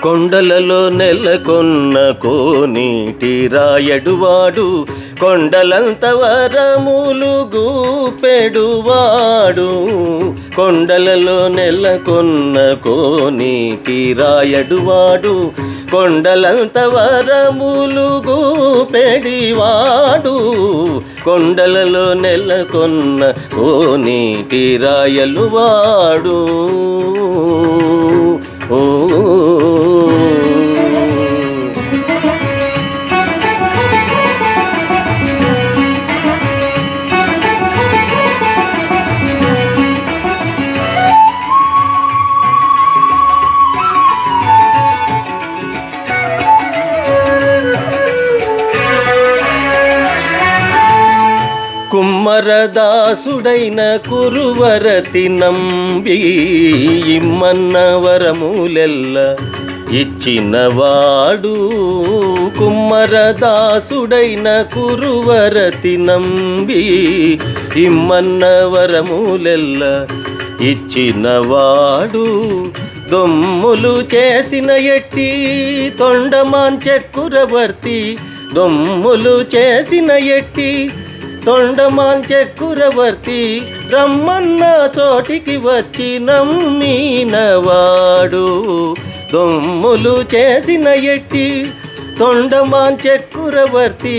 కొండలలో నెలకొన్న కోనేటి రాయడువాడు, కొండలంత వరములు గూపెడువాడు. కొండలలో నెలకొన్న కోనేటి రాయడువాడు, కొండలంత వరములు గూపెడివాడు. కొండలలో నెలకొన్న కోనేటి రాయలువాడు. ఓ కుమ్మరదాసుడైన కురువరతి నంబి, ఇమ్మన్న వరములెల్ల ఇచ్చినవాడు. కుమ్మరదాసుడైన కురువరతి నంబి, ఇమ్మన్న వరములెల్ల ఇచ్చినవాడు. దొమ్ములు చేసిన ఎట్టి తొండమాంచెక్కురవర్తి, దొమ్ములు చేసిన ఎట్టి తొండమాంచెక్కురవర్తి, రమ్మన్న చోటికి వచ్చి నమ్మినవాడు. దొమ్ములు చేసిన ఎట్టి తొండమాంచెక్కురవర్తి,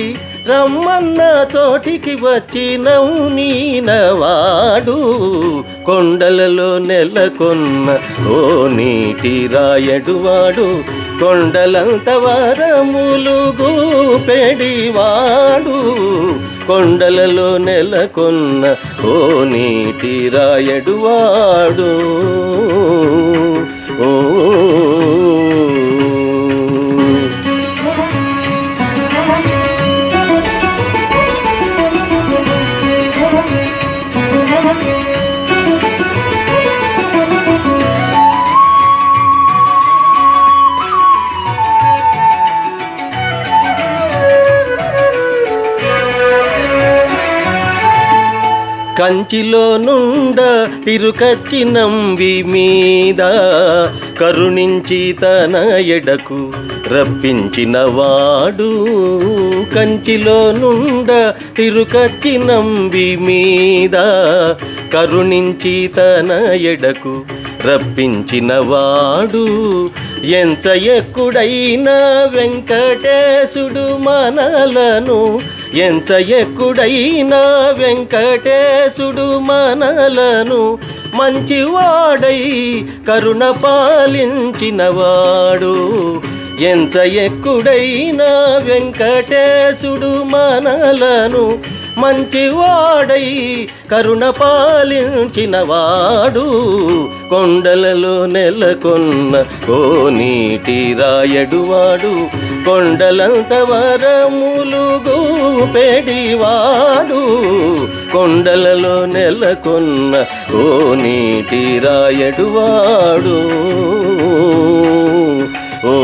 రమ్మన్న చోటికి వచ్చి నమ్మినవాడు. కొండలలో నెలకొన్న కోనేటి రాయడువాడు, కొండలంత వరములు గూపెడివాడు. కొండలలో నెలకొన్న కోనేటి రాయడువాడు. ఓ కంచిలో నుండ తిరుకచ్చి నంబి మీద, కరుణించి తన ఎడకు రప్పించినవాడు. కంచిలో నుండ తిరుకచ్చి నంబి మీద, కరుణించి తన ఎడకు రప్పించినవాడు. ఎంచ ఎక్కుడైన వెంకటేశుడు మనలను, ఎంచ ఎక్కుడైన వెంకటేశుడు మనలను, మంచివాడై కరుణ పాలించినవాడు. ఎంచ ఎక్కుడైన వెంకటేశుడు మనలను, మంచివాడై కరుణ పాలించినవాడు. కొండలలో నెలకొన్న కోనేటి రాయడువాడు, కొండలంత వరములు గూపెడివాడు. కొండలలో నెలకొన్న కోనేటి రాయడువాడు. ఓ